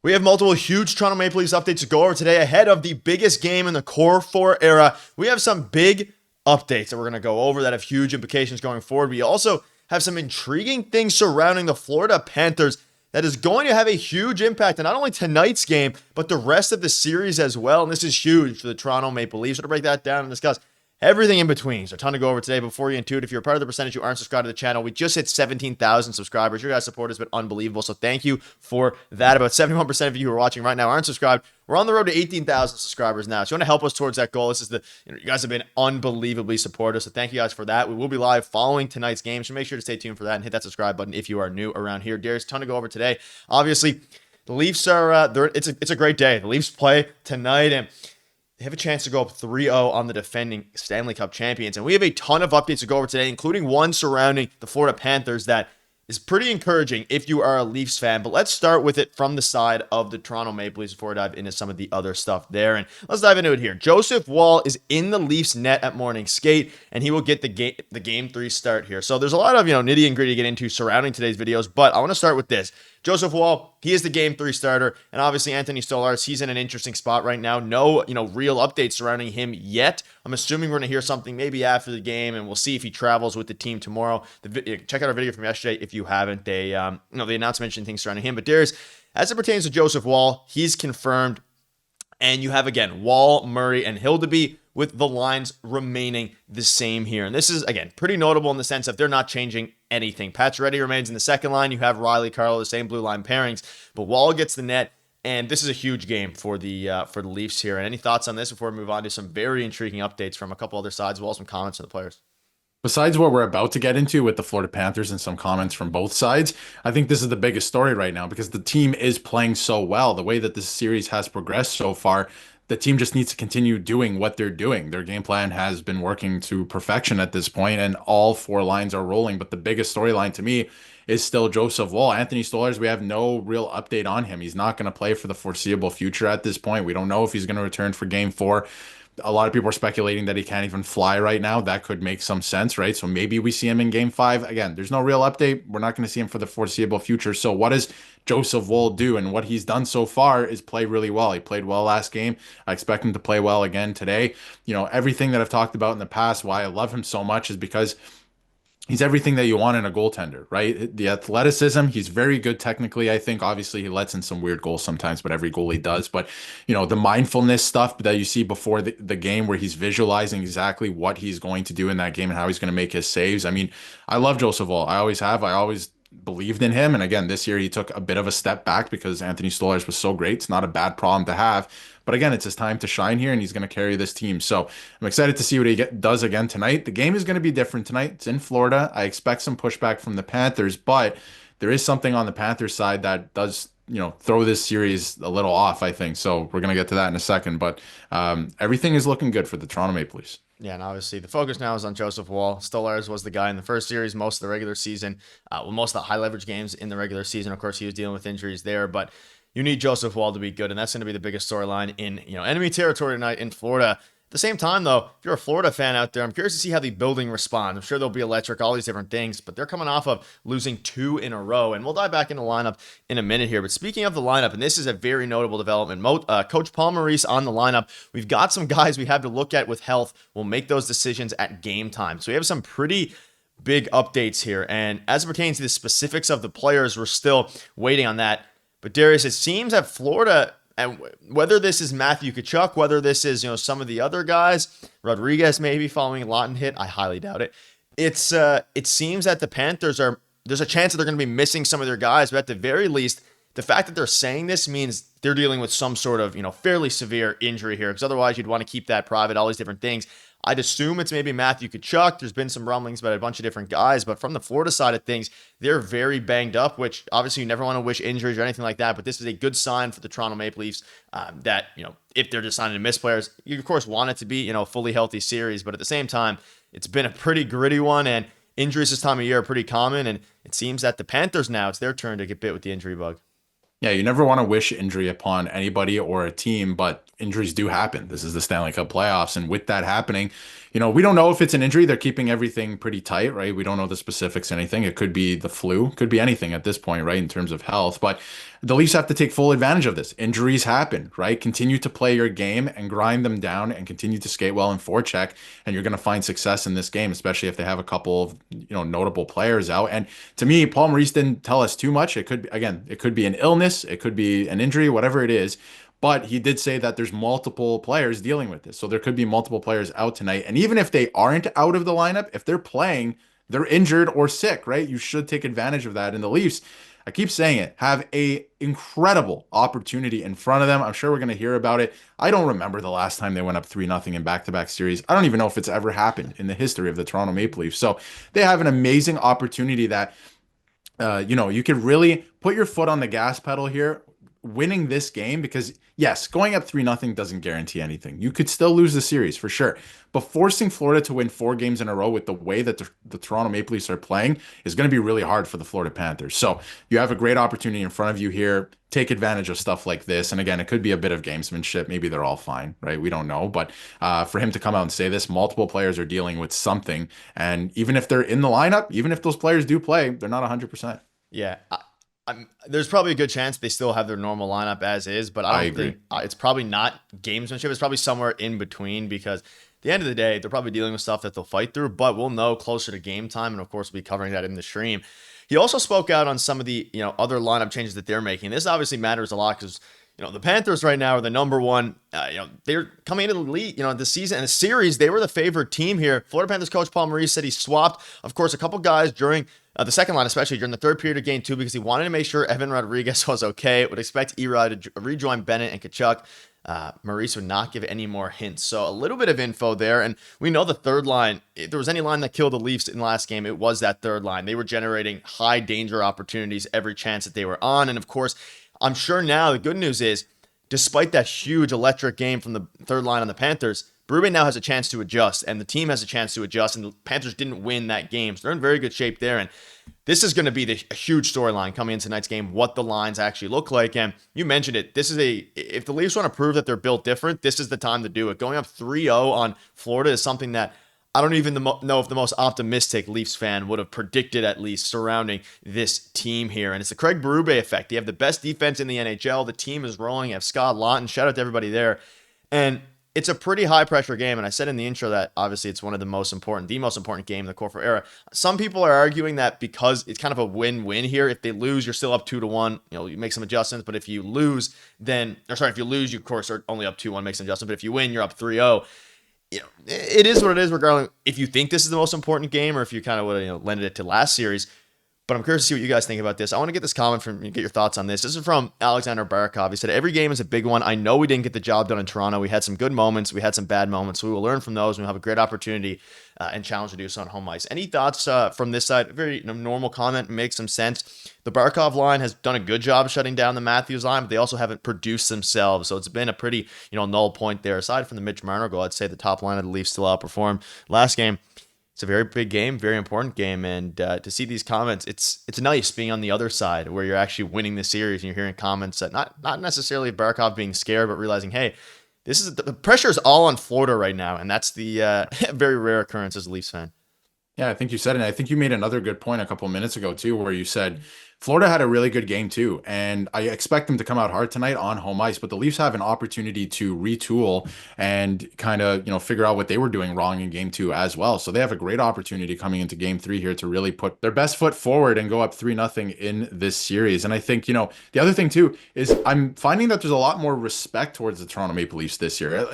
We have multiple huge Toronto Maple Leafs updates to go over today ahead of the biggest game in the Core 4 era. We have some big updates that we're going to go over that have huge implications going forward. We also have some intriguing things surrounding the Florida Panthers that is going to have a huge impact on not only tonight's game, but the rest of the series as well. And this is huge for the Toronto Maple Leafs. So to break that down and discuss everything in between. So a ton to go over today. Before you into it, if you're a part of the percentage who aren't subscribed to the channel, we just hit 17,000 subscribers. Your guys' support has been unbelievable. So thank you for that. About 71% of you who are watching right now aren't subscribed. We're on the road to 18,000 subscribers now. So you want to help us towards that goal. This is you guys have been unbelievably supportive. So thank you guys for that. We will be live following tonight's game. So make sure to stay tuned for that and hit that subscribe button if you are new around here. Darius, ton to go over today. Obviously, the Leafs are, it's a great day. The Leafs play tonight and they have a chance to go up 3-0 on the defending Stanley Cup champions. And we have a ton of updates to go over today, including one surrounding the Florida Panthers that is pretty encouraging if you are a Leafs fan. But let's start with it from the side of the Toronto Maple Leafs before I dive into some of the other stuff there. And let's dive into it here. Joseph Woll is in the Leafs net at morning skate, and he will get the game 3 start here. So there's a lot of nitty and gritty to get into surrounding today's videos, but I want to start with this. Joseph Woll, he is the game 3 starter, and obviously Anthony Stolarz, he's in an interesting spot right now. No, real updates surrounding him yet. I'm assuming we're going to hear something maybe after the game, and we'll see if he travels with the team tomorrow. Check out our video from yesterday if you haven't. They announced mentioning things surrounding him. But Darius, as it pertains to Joseph Woll, he's confirmed, and you have again Woll, Murray, and Hildeby, with the lines remaining the same here. And this is, again, pretty notable in the sense that they're not changing anything. Pacioretty remains in the second line. You have Riley, Carlo, the same blue line pairings, but Woll gets the net, and this is a huge game for the Leafs here. And any thoughts on this before we move on to some very intriguing updates from a couple other sides, as well as some comments from the players? Besides what we're about to get into with the Florida Panthers and some comments from both sides, I think this is the biggest story right now because the team is playing so well. The way that this series has progressed so far, the team just needs to continue doing what they're doing. Their game plan has been working to perfection at this point, and all 4 lines are rolling. But the biggest storyline to me is still Joseph Woll. Anthony Stolarz, we have no real update on him. He's not going to play for the foreseeable future at this point. We don't know if he's going to return for game 4. A lot of people are speculating that he can't even fly right now. That could make some sense, right? So maybe we see him in game 5. Again, there's no real update. We're not going to see him for the foreseeable future. So what does Joseph Woll do? And what he's done so far is play really well. He played well last game. I expect him to play well again today. Everything that I've talked about in the past, why I love him so much is because he's everything that you want in a goaltender, right? The athleticism, he's very good technically, I think. Obviously, he lets in some weird goals sometimes, but every goalie does. But, the mindfulness stuff that you see before the game where he's visualizing exactly what he's going to do in that game and how he's going to make his saves. I mean, I love Joseph Woll. I always have. I always believed in him. And again, this year he took a bit of a step back because Anthony Stolarz was so great. It's not a bad problem to have. But again, it's his time to shine here, and he's going to carry this team. So I'm excited to see what he does again tonight. The game is going to be different tonight. It's in Florida. I expect some pushback from the Panthers, but there is something on the Panthers side that does, throw this series a little off, I think. So we're going to get to that in a second. But everything is looking good for the Toronto Maple Leafs. Yeah, and obviously the focus now is on Joseph Woll. Stolarz was the guy in the first series, most of the regular season, most of the high leverage games in the regular season. Of course, he was dealing with injuries there, but you need Joseph Woll to be good, and that's going to be the biggest storyline in enemy territory tonight in Florida. At the same time, though, if you're a Florida fan out there, I'm curious to see how the building responds. I'm sure they'll be electric, all these different things, but they're coming off of losing 2 in a row, and we'll dive back into the lineup in a minute here. But speaking of the lineup, and this is a very notable development, Coach Paul Maurice on the lineup. We've got some guys we have to look at with health. We'll make those decisions at game time. So we have some pretty big updates here, and as it pertains to the specifics of the players, we're still waiting on that. But Darius, it seems that Florida, and whether this is Matthew Tkachuk, whether this is some of the other guys, Rodriguez maybe following a Lawton hit, I highly doubt it. It seems that the Panthers there's a chance that they're going to be missing some of their guys, but at the very least, the fact that they're saying this means they're dealing with some sort of fairly severe injury here, because otherwise you'd want to keep that private, all these different things. I'd assume it's maybe Matthew Tkachuk. There's been some rumblings about a bunch of different guys, but from the Florida side of things, they're very banged up, which obviously you never want to wish injuries or anything like that, but this is a good sign for the Toronto Maple Leafs that, if they're deciding to miss players, you of course want it to be, a fully healthy series, but at the same time, it's been a pretty gritty one, and injuries this time of year are pretty common, and it seems that the Panthers now, it's their turn to get bit with the injury bug. Yeah, you never want to wish injury upon anybody or a team, but injuries do happen. This is the Stanley Cup playoffs. And with that happening, we don't know if it's an injury. They're keeping everything pretty tight, right? We don't know the specifics, anything. It could be the flu, could be anything at this point, right? In terms of health. But the Leafs have to take full advantage of this. Injuries happen, right? Continue to play your game and grind them down and continue to skate well in forecheck. And you're going to find success in this game, especially if they have a couple of, notable players out. And to me, Paul Maurice didn't tell us too much. It could be, again, it could be an illness, it could be an injury, whatever it is. But he did say that there's multiple players dealing with this. So there could be multiple players out tonight. And even if they aren't out of the lineup, if they're playing, they're injured or sick, right? You should take advantage of that. And the Leafs, I keep saying it, have a incredible opportunity in front of them. I'm sure we're going to hear about it. I don't remember the last time they went up 3-0 in back-to-back series. I don't even know if it's ever happened in the history of the Toronto Maple Leafs. So they have an amazing opportunity that you could really put your foot on the gas pedal here, winning this game, because yes, going up 3-0 doesn't guarantee anything. You could still lose the series for sure. But forcing Florida to win 4 games in a row with the way that the Toronto Maple Leafs are playing is going to be really hard for the Florida Panthers. So you have a great opportunity in front of you here. Take advantage of stuff like this. And again, it could be a bit of gamesmanship. Maybe they're all fine, right? We don't know. But for him to come out and say this, multiple players are dealing with something. And even if they're in the lineup, even if those players do play, they're not 100%. Yeah. There's probably a good chance they still have their normal lineup as is, but I don't think it's probably not gamesmanship. It's probably somewhere in between, because at the end of the day, they're probably dealing with stuff that they'll fight through, but we'll know closer to game time. And of course, we'll be covering that in the stream. He also spoke out on some of the, other lineup changes that they're making. This obviously matters a lot because, the Panthers right now are the number one, they're coming into the league, the season and the series. They were the favorite team here. Florida Panthers coach Paul Maurice said he swapped, of course, a couple guys during the second line, especially during the third period of game 2, because he wanted to make sure Evan Rodriguez was okay. Would expect Erod to rejoin Bennett and Kachuk. Maurice would not give any more hints. So a little bit of info there. And we know the third line, if there was any line that killed the Leafs in the last game, it was that third line. They were generating high danger opportunities every chance that they were on. And of course, I'm sure now the good news is, despite that huge electric game from the third line on the Panthers, Berube now has a chance to adjust, and the team has a chance to adjust, and the Panthers didn't win that game. So they're in very good shape there, and this is going to be a huge storyline coming into tonight's game, what the lines actually look like. And you mentioned it. If the Leafs want to prove that they're built different, this is the time to do it. Going up 3-0 on Florida is something that I don't even know if the most optimistic Leafs fan would have predicted, at least, surrounding this team here. And it's the Craig Berube effect. They have the best defense in the NHL. The team is rolling. You have Scott Laughton. Shout out to everybody there. And it's a pretty high-pressure game. And I said in the intro that, obviously, it's one of the most important game in the Core 4 era. Some people are arguing that because it's kind of a win-win here. If they lose, you're still up 2-1. You make some adjustments. But if you lose, if you lose, you, of course, are only up 2-1, make some adjustments. But if you win, you're up 3-0. It is what it is, regardless if you think this is the most important game or if you kind of would have lended it to last series. But I'm curious to see what you guys think about this. I want to get this comment from you, get your thoughts on this. This is from Alexander Barakov. He said, every game is a big one. I know we didn't get the job done in Toronto. We had some good moments. We had some bad moments. So we will learn from those, and we'll have a great opportunity and challenge to do so on home ice. Any thoughts from this side? Very normal comment. Makes some sense. The Barakov line has done a good job shutting down the Matthews line, but they also haven't produced themselves. So it's been a pretty null point there. Aside from the Mitch Marner goal, I'd say the top line of the Leafs still outperformed last game. It's a very big game, very important game, and to see these comments, it's nice being on the other side where you're actually winning the series and you're hearing comments that not necessarily Barakov being scared, but realizing, hey, the pressure is all on Florida right now, and that's the very rare occurrence as a Leafs fan. Yeah, I think you said it. And I think you made another good point a couple of minutes ago too, where you said Florida had a really good game too, and I expect them to come out hard tonight on home ice. But the Leafs have an opportunity to retool and kind of figure out what they were doing wrong in game 2 as well. So they have a great opportunity coming into game 3 here to really put their best foot forward and go up 3-0 in this series. And I think the other thing too is I'm finding that there's a lot more respect towards the Toronto Maple Leafs this year.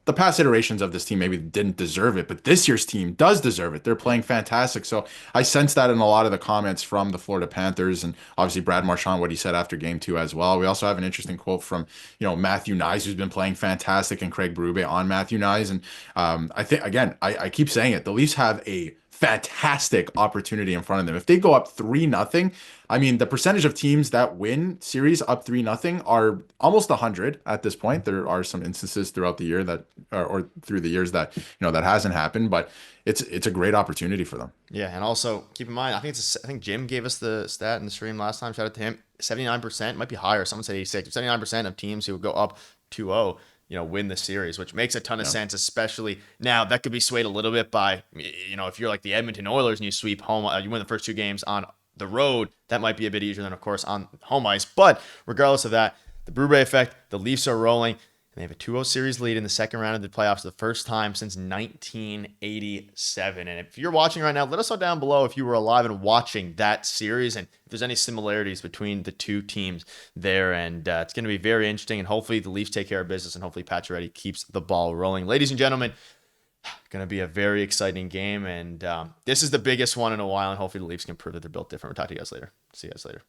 The past iterations of this team maybe didn't deserve it, but this year's team does deserve it. They're playing fantastic. So I sense that in a lot of the comments from the Florida Panthers, and obviously Brad Marchand, what he said after game 2 as well. We also have an interesting quote from, Matthew Nyes, who's been playing fantastic, and Craig Berube on Matthew Nyes. And I think, again, I keep saying it, the Leafs have a fantastic opportunity in front of them. If they go up 3-0, I mean, the percentage of teams that win series up 3-0 are almost 100 at this point. There are some instances throughout the year that, or through the years that, that hasn't happened, but it's a great opportunity for them. Yeah, and also keep in mind, I think Jim gave us the stat in the stream last time. Shout out to him. 79%, might be higher. Someone said 86. 79% of teams who would go up 2-0 win the series, which makes a ton of sense, especially now. That could be swayed a little bit by, if you're like the Edmonton Oilers and you sweep home, you win the first 2 games on the road. That might be a bit easier than, of course, on home ice. But regardless of that, the Brew effect, the Leafs are rolling. They have a 2-0 series lead in the second round of the playoffs, the first time since 1987. And if you're watching right now, let us know down below if you were alive and watching that series and if there's any similarities between the two teams there. And it's going to be very interesting. And hopefully the Leafs take care of business and hopefully Pacioretty keeps the ball rolling. Ladies and gentlemen, going to be a very exciting game. And this is the biggest one in a while. And hopefully the Leafs can prove that they're built different. We'll talk to you guys later. See you guys later.